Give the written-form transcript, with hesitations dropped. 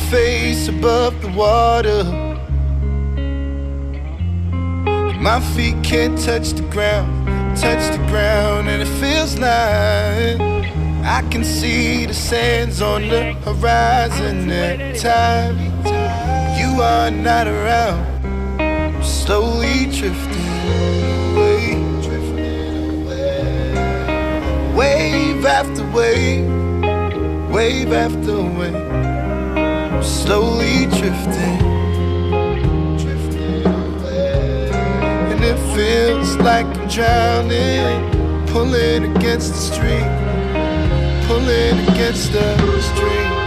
face above the water. My feet can't touch the ground, and it feels like I can see the sands on the horizon. At time you are not around, I'm slowly drifting away, wave after wave, wave after wave, I'm slowly drifting. It feels like I'm drowning, pulling against the stream, pulling against the stream.